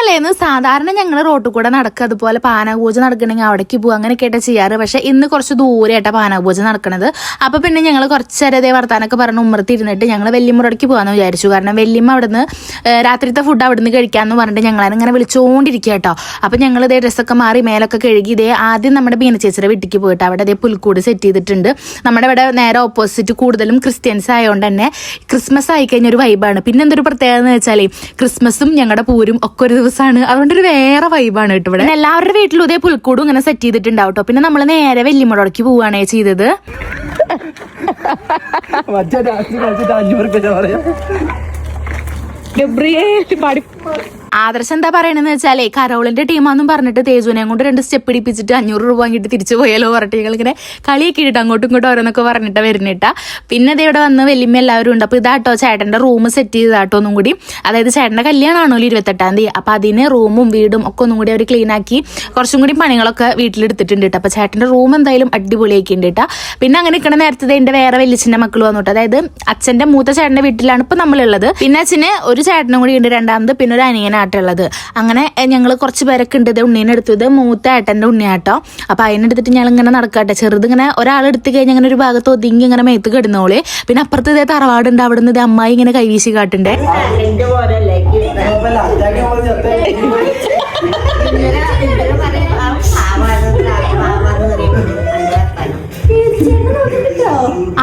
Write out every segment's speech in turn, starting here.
അങ്ങനെയല്ലേന്ന് സാധാരണ ഞങ്ങൾ റോട്ടിൽ കൂടെ നടക്കുക, അതുപോലെ പാനകപൂജ നടക്കണമെങ്കിൽ അവിടേക്ക് പോകുക, അങ്ങനെയൊക്കെയായിട്ട് ചെയ്യാറ്. പക്ഷെ ഇന്ന് കുറച്ച് ദൂരെയായിട്ടാണ് പാനകപൂജ നടക്കുന്നത്. അപ്പോൾ പിന്നെ ഞങ്ങൾ കുറച്ചേരം ഇതേ വർത്താനൊക്കെ പറഞ്ഞ് ഉമ്മറത്തിരുന്നിട്ട് ഞങ്ങൾ വെല്ലിമ്മറോടേക്ക് പോകാമെന്ന് വിചാരിച്ചു. കാരണം വെല്ലിമ്മ അവിടുന്ന് രാത്രിത്തെ ഫുഡ് അവിടുന്ന് കഴിക്കാമെന്ന് പറഞ്ഞിട്ട് ഞങ്ങളങ്ങനെ വിളിച്ചുകൊണ്ടിരിക്കുക കേട്ടോ. അപ്പോൾ ഞങ്ങൾ ഇതേ ഡ്രസ്സൊക്കെ മാറി മേലൊക്കെ കഴുകി ഇതേ ആദ്യം നമ്മുടെ ബീന ചേച്ചിയുടെ വീട്ടിലേക്ക് പോയിട്ട് അവിടെ ഇതേ പുൽക്കൂട് സെറ്റ് ചെയ്തിട്ടുണ്ട്. നമ്മുടെ ഇവിടെ നേരെ ഓപ്പോസിറ്റ് കൂടുതലും ക്രിസ്ത്യൻസ് ആയതുകൊണ്ട് തന്നെ ക്രിസ്മസ് ആയിക്കഴിഞ്ഞ ഒരു വൈബാണ്. പിന്നെ എന്തൊരു പ്രത്യേകത എന്ന് വെച്ചാൽ ക്രിസ്മസും ഞങ്ങളുടെ പൂരും ഒക്കെ ഒരു ദിവസമാണ്. അതുകൊണ്ടൊരു വേറെ വൈബാണ് കേട്ടോ ഇവിടെ. എല്ലാവരുടെ വീട്ടിലും ഇതേ പുൽക്കൂടും ഇങ്ങനെ സെറ്റ് ചെയ്തിട്ടുണ്ടാവും കേട്ടോ. പിന്നെ നമ്മൾ നേരെ വെല്ലിമടക്ക് പോവുകയാണേ ചെയ്തത്. ആദർശം എന്താ പറയണെന്ന് വെച്ചാലേ കരോളിന്റെ ടീമാന്നും പറഞ്ഞിട്ട് തേജുവിനെ കൊണ്ട് 2 സ്റ്റെപ്പ് ഇടിപ്പിച്ചിട്ട് 500 രൂപ വാങ്ങിയിട്ട് തിരിച്ചു പോയാലോ പറഞ്ഞിട്ട് ഞങ്ങളിങ്ങനെ കളിയൊക്കെ ഇട്ടിട്ട് അങ്ങോട്ടും ഇങ്ങോട്ടും ഓരോന്നൊക്കെ പറഞ്ഞിട്ട് വരുന്നിട്ടാ. പിന്നെ ഇത് ഇവിടെ വന്ന് വലിയ എല്ലാവരും ഉണ്ട്. അപ്പോൾ ഇതാട്ടോ ചേട്ടന്റെ റൂം സെറ്റ് ചെയ്താട്ടോ ഒന്നും കൂടി. അതായത് ചേട്ടന്റെ കല്യാണമാണോ 28-ാം തീയതി. അപ്പൊ അതിന് റൂമും വീടും ഒക്കെ ഒന്നും കൂടി അവർ ക്ലീൻ ആക്കി കുറച്ചും കൂടി പണികളൊക്കെ വീട്ടിലെടുത്തിട്ടുണ്ട് കേട്ടോ. അപ്പൊ ചേട്ടന്റെ റൂം എന്തായാലും അടിപൊളിയാക്കി ഉണ്ട് കേട്ടോ. പിന്നെ അങ്ങനെ നിൽക്കണ നേരത്തെ എന്റെ വേറെ വലിയച്ഛന്റെ മക്കൾ വന്നിട്ട്, അതായത് അച്ഛന്റെ മൂത്ത ചേട്ടന്റെ വീട്ടിലാണ് ഇപ്പൊ നമ്മളുള്ളത്. പിന്നെ അച്ഛന് ഒരു ചേട്ടനും കൂടി ഉണ്ട്, രണ്ടാമത് പിന്നെ ഒരു അനിയനാട്ടുള്ളത്. അങ്ങനെ ഞങ്ങൾ കുറച്ച് പേരൊക്കെ ഉണ്ട്. ഉണ്ണീനെ എടുത്തത് മൂത്ത ഏട്ടന്റെ ഉണ്ണിയാട്ടോ. അപ്പൊ അതിനെടുത്തിട്ട് ഞങ്ങൾ ഇങ്ങനെ നടക്കാട്ടെ. ചെറുത് ഇങ്ങനെ ഒരാളെടുത്ത് കഴിഞ്ഞാൽ അങ്ങനെ ഒരു ഭാഗത്ത് ഒതുങ്ങി ഇങ്ങനെ മേത്ത് കിടന്നോളെ. പിന്നെ അപ്പുറത്ത് ഇതേ തറവാടുണ്ട്, അവിടെ നിന്ന് ഇത് അമ്മായി ഇങ്ങനെ കൈവീശി കാട്ടുണ്ടേ.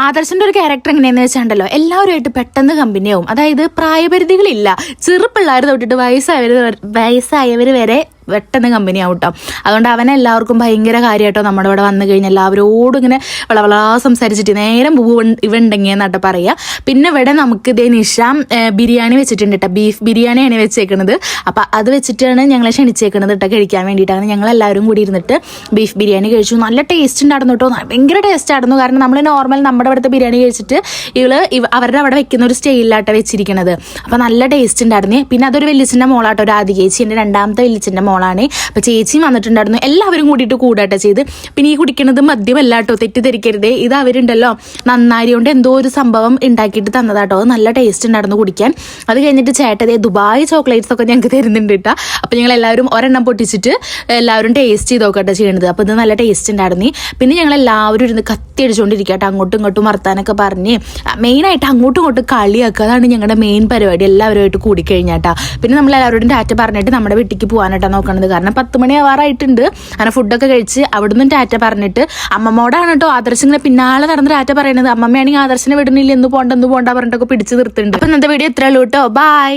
ആദർശന്റെ ഒരു ക്യാരക്ടർ എങ്ങനെയാന്ന് വെച്ചാണ്ടല്ലോ എല്ലാവരുമായിട്ട് പെട്ടെന്ന് കമ്പനിയാവും. അതായത് പ്രായപരിധികളില്ല. ചെറുപിള്ളേർ തൊട്ടിട്ട് വയസ്സായവർ വരെ പെട്ടെന്ന് കമ്പനി ആവും കേട്ടോ. അതുകൊണ്ട് അവനെ എല്ലാവർക്കും ഭയങ്കര കാര്യമായിട്ടോ. നമ്മുടെ ഇവിടെ വന്നു കഴിഞ്ഞാൽ എല്ലാവരോടും ഇങ്ങനെ വളവളാ സംസാരിച്ചിട്ട് നേരം ഇവണ്ടെങ്കിയെന്നാട്ടോ പറയുക. പിന്നെ ഇവിടെ നമുക്ക് ഇതേ നിഷാം ബിരിയാണി വെച്ചിട്ടുണ്ട് കേട്ടോ. ബീഫ് ബിരിയാണിയാണ് വെച്ചേക്കുന്നത്. അപ്പം അത് വെച്ചിട്ടാണ് ഞങ്ങളെ ക്ഷണിച്ചേക്കുന്നത് കേട്ടോ കഴിക്കാൻ വേണ്ടിയിട്ടാണ്. ഞങ്ങളെല്ലാവരും കൂടി ഇരുന്നിട്ട് ബീഫ് ബിരിയാണി കഴിച്ചു. നല്ല ടേസ്റ്റ് ഉണ്ടായിരുന്നു കേട്ടോ. ഭയങ്കര ടേസ്റ്റ് ആയിരുന്നു. കാരണം നമ്മൾ നോർമൽ നമ്മുടെ അവിടുത്തെ ബിരിയാണി കഴിച്ചിട്ട് അവരുടെ അവിടെ വെക്കുന്ന ഒരു സ്റ്റൈലിലാട്ടോ വെച്ചിരിക്കുന്നത്. അപ്പം നല്ല ടേസ്റ്റ് ഉണ്ടായിരുന്നു. പിന്നെ അതൊരു വലിയച്ഛൻ്റെ മോളാട്ടോ, രാധിക ചേച്ചി, എൻ്റെ രണ്ടാമത്തെ വലിയച്ഛൻ്റെ മോളാണ്. അപ്പൊ ചേച്ചിയും വന്നിട്ടുണ്ടായിരുന്നു. എല്ലാവരും കൂടിയിട്ട് കൂടാട്ടോ ചെയ്ത്. പിന്നെ ഈ കുടിക്കുന്നത് മദ്യമല്ലാട്ടോ, തെറ്റിദ്ധരിക്കരുതേ. ഇത് അവരുണ്ടല്ലോ നന്നാരി കൊണ്ട് എന്തോ ഒരു സംഭവം ഉണ്ടാക്കിയിട്ട് തന്നതാട്ടോ. അത് നല്ല ടേസ്റ്റ് ഉണ്ടായിരുന്നു കുടിക്കാൻ. അത് കഴിഞ്ഞിട്ട് ചേട്ടതേ ദുബായ് ചോക്ലേറ്റ്സ് ഒക്കെ ഞങ്ങൾക്ക് തരുന്നുണ്ട് കേട്ടോ. അപ്പൊ ഞങ്ങൾ എല്ലാവരും ഒരെണ്ണം പൊട്ടിച്ചിട്ട് എല്ലാവരും ടേസ്റ്റ് ചെയ്ത് നോക്കട്ടെ ചെയ്യണത്. അപ്പൊ ഇത് നല്ല ടേസ്റ്റ് ഉണ്ടായിരുന്നു. പിന്നെ ഞങ്ങൾ എല്ലാവരും ഇരുന്ന് കത്തി അടിച്ചുകൊണ്ടിരിക്കട്ടെ, അങ്ങോട്ടും ഇങ്ങോട്ടും വർത്താനൊക്കെ പറഞ്ഞ് മെയിനായിട്ട് അങ്ങോട്ടും ഇങ്ങോട്ടും കളിയാക്കുക. അതാണ് ഞങ്ങളുടെ മെയിൻ പരിപാടി എല്ലാവരുമായിട്ട് കൂടിക്കഴിഞ്ഞാട്ടാ. പിന്നെ നമ്മൾ എല്ലാവരോടും ടാറ്റ പറഞ്ഞിട്ട് നമ്മുടെ വീട്ടിലേക്ക് പോകാനായിട്ടാ നോക്കണം. കാരണം 10 മണി ആവാറായിട്ടുണ്ട്. അങ്ങനെ ഫുഡൊക്കെ കഴിച്ച് അവിടുന്ന് ടാറ്റ പറഞ്ഞിട്ട് അമ്മമ്മോടാണ് കേട്ടോ ആദർശം ഇങ്ങനെ പിന്നാലെ നടന്ന് ടാറ്റ പറയുന്നത്. അമ്മമ്മയാണെങ്കിൽ ആദർശനെ വിടുന്നില്ല, എന്ന് പോണ്ട പറഞ്ഞിട്ടൊക്കെ പിടിച്ച് നിർത്തുന്നുണ്ട്. അപ്പൊ ഇന്നത്തെ വീഡിയോ ഇത്രയേ ഉള്ളൂ കേട്ടോ. ബൈ.